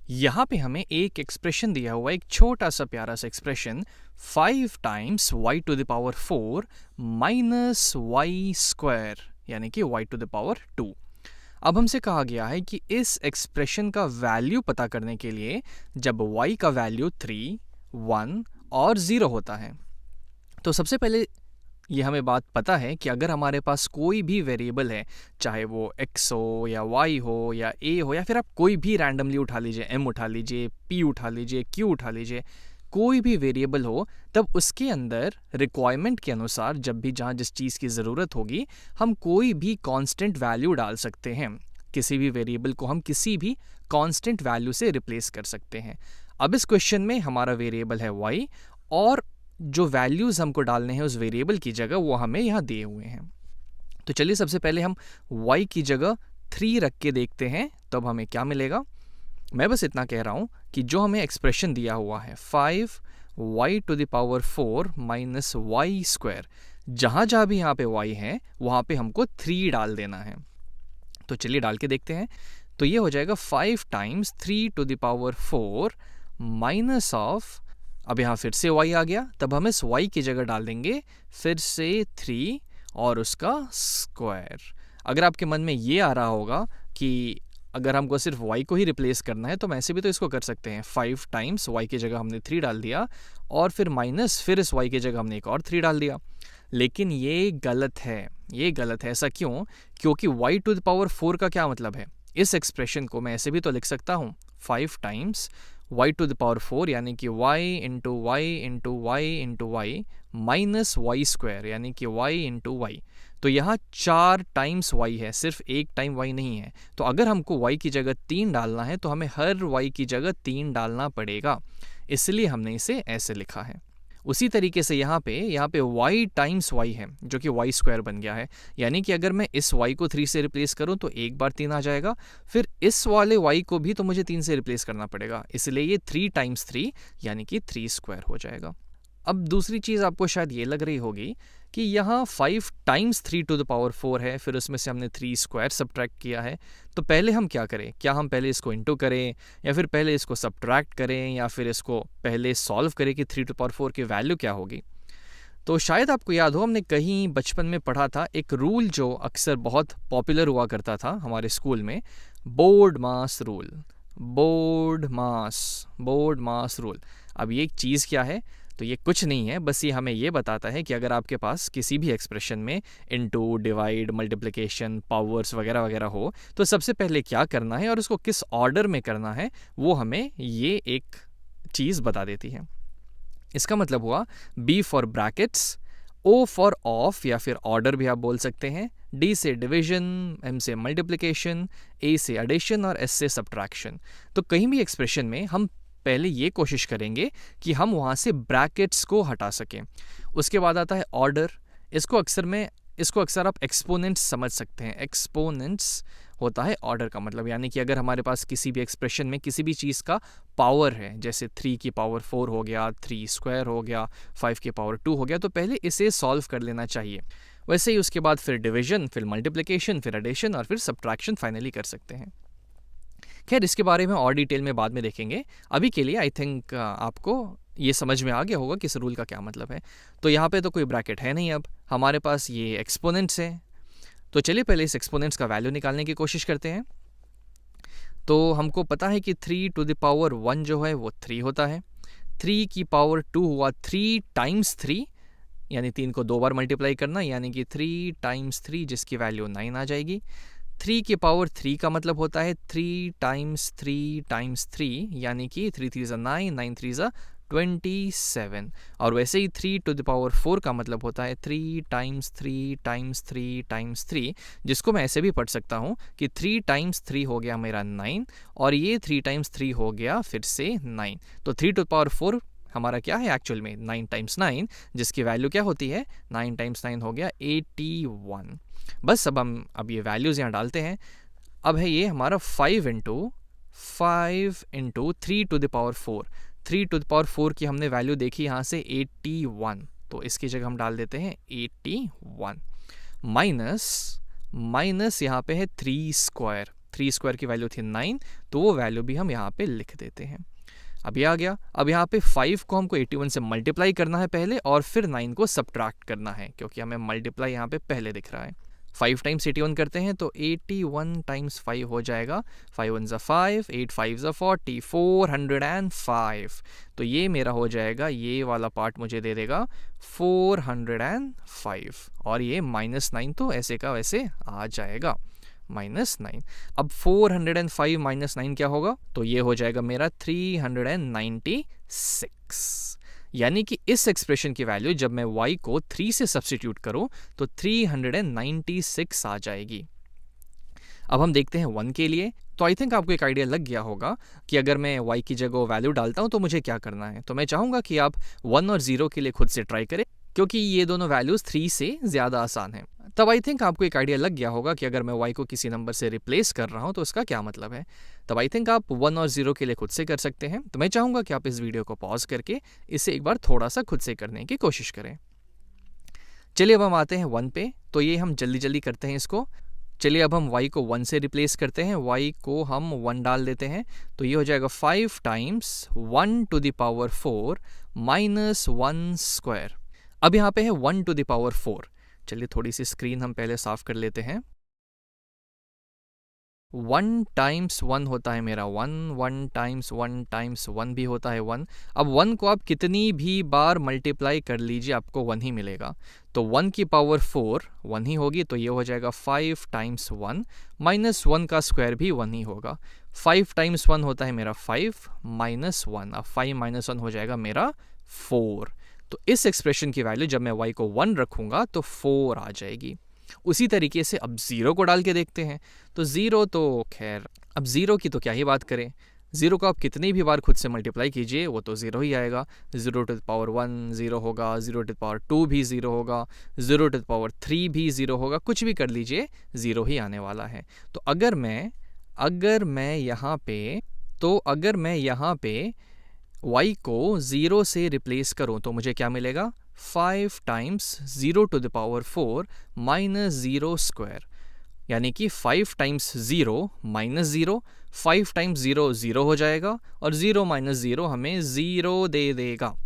यहाँ पे हमें एक एक्सप्रेशन दिया हुआ है, एक छोटा सा प्यारा सा expression 5 times y to the power 4 minus y square यानी कि y टू द पावर 2। अब हमसे कहा गया है कि इस एक्सप्रेशन का वैल्यू पता करने के लिए जब y का वैल्यू 3, 1 और 0 होता है, तो सबसे पहले ये हमें बात पता है कि अगर हमारे पास कोई भी वेरिएबल है, चाहे वो x हो या y हो या a हो या फिर आप कोई भी रैंडमली उठा लीजिए, m उठा लीजिए, p उठा लीजिए, q उठा लीजिए, कोई भी वेरिएबल हो, तब उसके अंदर रिक्वायरमेंट के अनुसार जब भी जहाँ जिस चीज़ की ज़रूरत होगी हम कोई भी कांस्टेंट वैल्यू डाल सकते हैं। किसी भी वेरिएबल को हम किसी भी कांस्टेंट वैल्यू से रिप्लेस कर सकते हैं। अब इस क्वेश्चन में हमारा वेरिएबल है y और जो वैल्यूज़ हमको डालने हैं उस वेरिएबल की जगह वो हमें यहाँ दिए हुए हैं। तो चलिए सबसे पहले हम y की जगह 3 रख के देखते हैं, तब हमें क्या मिलेगा। मैं बस इतना कह रहा हूँ कि जो हमें एक्सप्रेशन दिया हुआ है 5 y to the power 4 minus y square, जहाँ जहाँ भी यहाँ पे y है वहाँ पे हमको 3 डाल देना है। तो चलिए डाल के देखते हैं। तो ये हो जाएगा 5 times 3 to the power 4 minus of, अब यहाँ फिर से y आ गया, तब हम इस y की जगह डाल देंगे फिर से 3 और उसका स्क्वायर। अगर आपके मन में ये आ रहा होगा कि अगर हमको सिर्फ y को ही रिप्लेस करना है तो वैसे भी तो इसको कर सकते हैं, 5 टाइम्स y की जगह हमने 3 डाल दिया और फिर माइनस फिर इस y की जगह हमने एक और 3 डाल दिया। लेकिन ये गलत है, ये गलत है। ऐसा क्यों? क्योंकि y टू द पावर 4 का क्या मतलब है? इस एक्सप्रेशन को मैं ऐसे भी तो लिख सकता हूँ 5 times y to the power 4 यानी कि y into y into y into y minus y square यानी कि y इंटू वाई। तो यहाँ 4 टाइम्स y है, सिर्फ एक टाइम y नहीं है। तो अगर हमको y की जगह 3 डालना है तो हमें हर y की जगह 3 डालना पड़ेगा, इसलिए हमने इसे ऐसे लिखा है। उसी तरीके से यहाँ पे y टाइम्स y है जो कि y स्क्वायर बन गया है, यानी कि अगर मैं इस y को 3 से रिप्लेस करूँ तो एक बार 3 आ जाएगा, फिर इस वाले y को भी तो मुझे 3 से रिप्लेस करना पड़ेगा, इसलिए ये 3 टाइम्स 3 यानी कि 3 स्क्वायर हो जाएगा। अब दूसरी चीज़ आपको शायद ये लग रही होगी कि यहाँ 5 टाइम्स 3 टू द पावर 4 है, फिर उसमें से हमने 3 स्क्वायर सब्ट्रैक्ट किया है, तो पहले हम क्या करें? क्या हम पहले इसको इंटू करें या फिर पहले इसको सब्ट्रैक्ट करें या फिर इसको पहले सॉल्व करें कि 3 टू पावर 4 की वैल्यू क्या होगी? तो शायद आपको याद हो, हमने कहीं बचपन में पढ़ा था एक रूल जो अक्सर बहुत पॉपुलर हुआ करता था हमारे स्कूल में, बोर्ड मास रूल। बोर्ड मास रूल। अब ये एक चीज़ क्या है? तो ये कुछ नहीं है, बस ये हमें ये बताता है कि अगर आपके पास किसी भी एक्सप्रेशन में इनटू, डिवाइड, मल्टीप्लिकेशन, पावर्स वगैरह वगैरह हो तो सबसे पहले क्या करना है और उसको किस ऑर्डर में करना है वो हमें ये एक चीज़ बता देती है। इसका मतलब हुआ B for brackets, O for of या फिर ऑर्डर भी आप बोल सकते हैं, D से डिवीजन, M से मल्टीप्लिकेशन, A से एडिशन और S से सब्ट्रैक्शन। तो कहीं भी एक्सप्रेशन में हम पहले ये कोशिश करेंगे कि हम वहाँ से ब्रैकेट्स को हटा सकें। उसके बाद आता है ऑर्डर। इसको अक्सर आप एक्सपोनेंट्स समझ सकते हैं। एक्सपोनेंट्स होता है ऑर्डर का मतलब, यानी कि अगर हमारे पास किसी भी एक्सप्रेशन में किसी भी चीज़ का पावर है, जैसे 3 की पावर 4 हो गया, 3 स्क्वायर हो गया, 5 की पावर 2 हो गया, तो पहले इसे सॉल्व कर लेना चाहिए। वैसे ही उसके बाद फिर डिवीजन, फिर मल्टीप्लिकेशन, फिर एडिशन और फिर सब्ट्रैक्शन फाइनली कर सकते हैं। खैर इसके बारे में और डिटेल में बाद में देखेंगे। अभी के लिए आई थिंक आपको ये समझ में आ गया होगा कि इस रूल का क्या मतलब है। तो यहाँ पे तो कोई ब्रैकेट है नहीं, अब हमारे पास ये एक्सपोनेंट्स है। तो चलिए पहले इस एक्सपोनेंट्स का वैल्यू निकालने की कोशिश करते हैं। तो हमको पता है कि 3 टू द पावर 1 जो है वो 3 होता है। 3 की पावर 2 हुआ 3 टाइम्स 3, यानी 3 को 2 बार मल्टीप्लाई करना, यानी कि 3 टाइम्स 3 जिसकी वैल्यू 9 आ जाएगी। 3 की पावर 3 का मतलब होता है 3 टाइम्स 3 टाइम्स 3, यानी कि 3 3 9, 9 3 27। और वैसे ही 3 टू द पावर 4 का मतलब होता है 3 टाइम्स 3 टाइम्स 3 टाइम्स 3, जिसको मैं ऐसे भी पढ़ सकता हूँ कि 3 टाइम्स 3 हो गया मेरा 9 और ये 3 टाइम्स 3 हो गया फिर से 9। तो 3 टू द पावर 4 हमारा क्या है एक्चुअल में 9 टाइम्स 9, जिसकी वैल्यू क्या होती है 9 टाइम्स 9 हो गया 81। बस अब ये वैल्यूज़ यहाँ डालते हैं। अब है ये हमारा 5 into 3 to the power 4। 3 to the power 4 की हमने वैल्यू देखी यहाँ से 81, तो इसकी जगह हम डाल देते हैं 81 माइनस यहाँ पे है 3 स्क्वायर। 3 स्क्वायर की वैल्यू थी 9, तो वो वैल्यू भी हम यहाँ पे लिख देते हैं। अब ये आ गया। अब यहाँ पे 5 को हमको 81 से मल्टीप्लाई करना है पहले, और फिर 9 को सब्ट्रैक्ट करना है, क्योंकि हमें मल्टीप्लाई यहाँ पे पहले दिख रहा है। 5 टाइम्स 81 करते हैं तो 81 टाइम्स 5 हो जाएगा, 5 1 ज़ा 5, 8 5 ज़ा 40, 405। तो ये मेरा हो जाएगा, ये वाला पार्ट मुझे दे देगा 405, और ये -9 तो ऐसे का वैसे आ जाएगा, -9। अब 405 -9 क्या होगा, तो ये हो जाएगा मेरा 396। यानी कि इस एक्सप्रेशन की वैल्यू जब मैं y को 3 से सब्स्टिट्यूट करूं तो 396 आ जाएगी। अब हम देखते हैं 1 के लिए। तो आई थिंक आपको एक आइडिया लग गया होगा कि अगर मैं y की जगह वैल्यू डालता हूं तो मुझे क्या करना है। तो मैं चाहूँगा कि आप 1 और 0 के लिए खुद से ट्राई करें, क्योंकि ये दोनों वैल्यूज़ 3 से ज़्यादा आसान है। तब आई थिंक आपको एक आइडिया लग गया होगा कि अगर मैं y को किसी नंबर से रिप्लेस कर रहा हूँ तो इसका क्या मतलब है। तब आई थिंक आप 1 और 0 के लिए खुद से कर सकते हैं। तो मैं चाहूँगा कि आप इस वीडियो को पॉज करके इसे एक बार थोड़ा सा खुद से करने की कोशिश करें। चलिए अब हम आते हैं 1 पे। तो ये हम जल्दी जल्दी करते हैं इसको। चलिए अब हम y को 1 से रिप्लेस करते हैं, y को हम 1 डाल देते हैं। तो ये हो जाएगा 5 times 1 to the power 4 minus 1 square. अब यहाँ पे है 1 टू द पावर 4। चलिए थोड़ी सी स्क्रीन हम पहले साफ कर लेते हैं। 1 टाइम्स 1 होता है मेरा 1, 1 टाइम्स 1 टाइम्स 1 भी होता है 1। अब 1 को आप कितनी भी बार मल्टीप्लाई कर लीजिए आपको 1 ही मिलेगा। तो 1 की पावर 4 1 ही होगी, तो ये हो जाएगा 5 टाइम्स 1 माइनस 1 का स्क्वायर भी 1 ही होगा। 5 टाइम्स 1 होता है मेरा 5 माइनस 1। अब 5 माइनस 1 हो जाएगा मेरा 4। तो इस एक्सप्रेशन की वैल्यू जब मैं y को 1 रखूँगा तो 4 आ जाएगी। उसी तरीके से अब 0 को डाल के देखते हैं। तो 0 तो खैर, अब 0 की तो क्या ही बात करें। 0 को आप कितनी भी बार खुद से मल्टीप्लाई कीजिए वो तो 0 ही आएगा। 0 टू द पावर 1 0 होगा, 0 टू द पावर 2 भी 0 होगा, 0 टू द पावर 3 भी 0 होगा, कुछ भी कर लीजिए 0 ही आने वाला है। तो अगर मैं यहाँ पे y को 0 से रिप्लेस करूं तो मुझे क्या मिलेगा, 5 times 0 to the power 4 minus 0 square. यानी कि 5 टाइम्स 0 माइनस 0, 5 टाइम्स 0 0 हो जाएगा, और 0 माइनस 0 हमें 0 दे देगा।